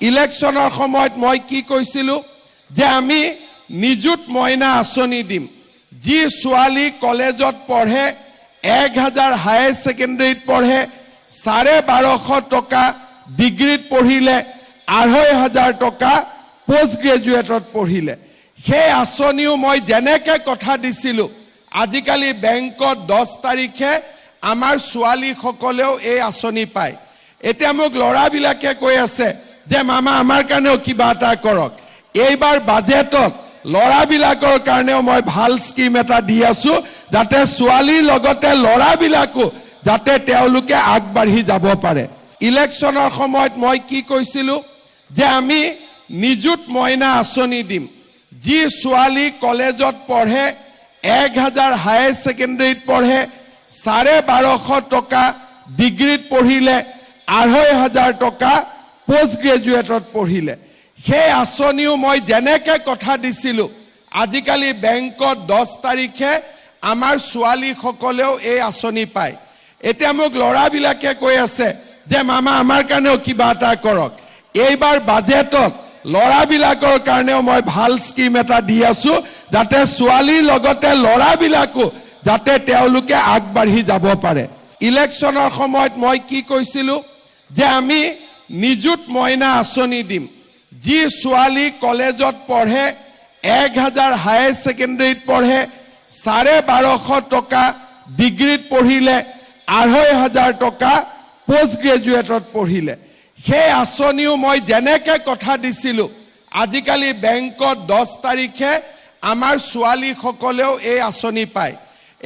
ইলেকশনৰ সময়ত মই কি কৈছিলো যে আমি নিযুত মইনা আঁচনি দিম যি ছোৱালী কলেজত পঢ়ে 1000 হায়াৰ সেকেন্ডাৰীত পঢ়ে 1250 টকা ডিগ্ৰীত পঢ়িলে 2500 টকা পোষ্ট গ্ৰেজুৱেটত পঢ়িলে সেই আঁচনিও মই যেনেকৈ কথা দিছিলো আজিকালি বেংকত 10 তাৰিখে আমাৰ ছোৱালী সকলেও এই আঁচনি পায় এতিয়া মোক লৰাবিলাকে কৈ আছে যে মামা আমাৰ কাৰণেও কিবা এটা কৰক এইবাৰ বাজেটত লৰাবিলাকৰ কাৰণেও মই ভাল স্কিম এটা দি আছো যাতে ছোৱালীৰ লগতে লৰাবিলাকো যাতে তেওঁলোকে আগবাঢ়ি যাব পাৰে ইলেকশনৰ সময়ত মই কি কৈছিলো যে আমি নিযুত মইনা আঁচনি দিম যি ছোৱালী কলেজত পঢ়ে 1000 হায়াৰ সেকেন্ডাৰীত পঢ়ে 1250 টকা ডিগ্ৰীত পঢ়িলে 2500 টকা পোষ্ট গ্ৰেজুৱেটত পঢ়িলে সেই আঁচনিও মই যেনেকৈ কথা দিছিলো আজিকালি বেংকত 10 তাৰিখে আমাৰ ছোৱালী সকলেও এই আঁচনি পায় এতিয়া মোক লৰাবিলাকে কৈ আছে যে মামা আমাৰ কাৰণেও কিবা এটা কৰক এইবাৰ বাজেটত লৰাবিলাকৰ কাৰণেও মই ভাল স্কিম এটা দি আছো যাতে ছোৱালীৰ লগতে লৰাবিলাকো যাতে তেওঁলোকে আগবাঢ়ি যাব পাৰে ইলেকশনৰ সময়ত মই কি কৈছিলো যে আমি নিযুত মইনা আঁচনি দিম যি ছোৱালী কলেজত পঢ়ে 1000 হায়াৰ সেকেন্ডাৰীত পঢ়ে 1250 টকা ডিগ্ৰীত পঢ়িলে 2500 টকা পোষ্ট গ্ৰেজুৱেটত পঢ়িলে সেই আঁচনিও মই যেনেকৈ কথা দিছিলো আজিকালি বেংকত 10 তাৰিখে আমাৰ ছোৱালী সকলেও এই আঁচনি পায়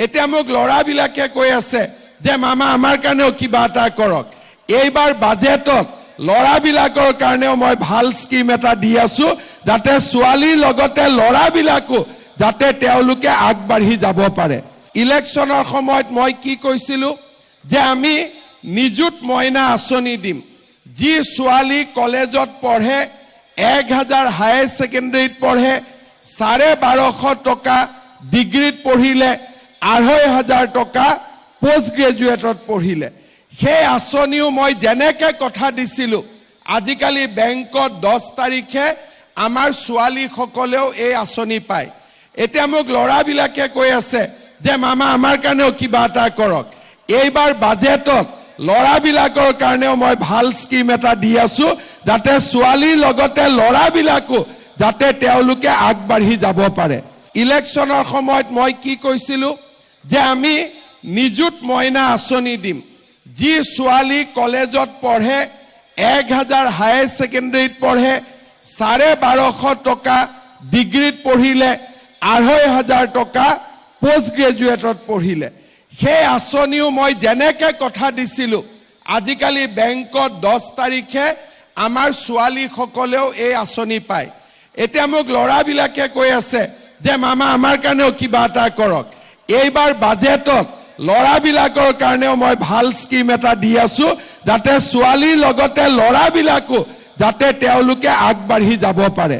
এতিয়া মোক লৰাবিলাকে কৈ আছে যে মামা আমাৰ কাৰণেও কিবা এটা কৰক এইবাৰ বাজেটত লৰাবিলাকৰ কাৰণেও মই ভাল স্কিম এটা দি আছো যাতে ছোৱালীৰ লগতে লৰাবিলাকো যাতে তেওঁলোকে আগবাঢ়ি যাব পাৰে ইলেকশনৰ সময়ত মই কি কৈছিলো যে আমি নিযুত মইনা আঁচনি দিম যি ছোৱালী কলেজত পঢ়ে 1000 হায়াৰ সেকেন্ডাৰীত পঢ়ে 1250 টকা ডিগ্ৰীত পঢ়িলে 2500 টকা পোষ্ট গ্ৰেজুৱেটত পঢ়িলে সেই আঁচনিও মই যেনেকৈ কথা দিছিলো আজিকালি বেংকত 10 তাৰিখে আমাৰ ছোৱালী সকলেও এই আঁচনি পায় এতিয়া মোক লৰাবিলাকে কৈ আছে যে মামা আমাৰ কাৰণেও কিবা এটা কৰক এইবাৰ বাজেটত লৰাবিলাকৰ কাৰণেও মই ভাল স্কিম এটা দি আছো যাতে ছোৱালীৰ লগতে লৰাবিলাকো যাতে তেওঁলোকে আগবাঢ়ি যাব পাৰে ইলেকশনৰ সময়ত মই কি কৈছিলো যে আমি নিযুত মইনা আঁচনি দিম যি ছোৱালী কলেজত পঢ়ে 1000 হায়াৰ সেকেন্ডাৰীত পঢ়ে 1250 টকা ডিগ্ৰীত পঢ়িলে 2500 টকা পোষ্ট গ্ৰেজুৱেটত পঢ়িলে সেই আঁচনিও মই যেনেকৈ কথা দিছিলো আজিকালি বেংকত 10 তাৰিখে আমাৰ ছোৱালী সকলেও এই আঁচনি পায় এতিয়া মোক লৰাবিলাকে কৈ আছে যে মামা আমাৰ কাৰণেও কিবা এটা কৰক এইবাৰ বাজেটত লৰাবিলাকৰ কাৰণেও মই ভাল স্কিম এটা দি আছো যাতে ছোৱালীৰ লগতে লৰাবিলাকো যাতে তেওঁলোকে আগবাঢ়ি যাব পাৰে ইলেকশনৰ সময়ত মই কি কৈছিলো যে আমি নিযুত মইনা আঁচনি দিম যি ছোৱালী কলেজত পঢ়ে 1000 হায়াৰ সেকেন্ডাৰীত পঢ়ে 1250 টকা ডিগ্ৰীত পঢ়িলে 2500 টকা পোষ্ট গ্ৰেজুৱেটত পঢ়িলে সেই আঁচনিও মই যেনেকৈ কথা দিছিলো আজিকালি বেংকত 10 তাৰিখে আমাৰ ছোৱালী সকলেও এই আঁচনি পায় এতিয়া মোক লৰাবিলাকে কৈ আছে যে মামা আমাৰ কাৰণেও কিবা এটা কৰক এইবাৰ বাজেটত লৰাবিলাকৰ কাৰণেও মই ভাল স্কিম এটা দি আছো যাতে ছোৱালীৰ লগতে লৰাবিলাকো যাতে তেওঁলোকে আগবাঢ়ি যাব পাৰে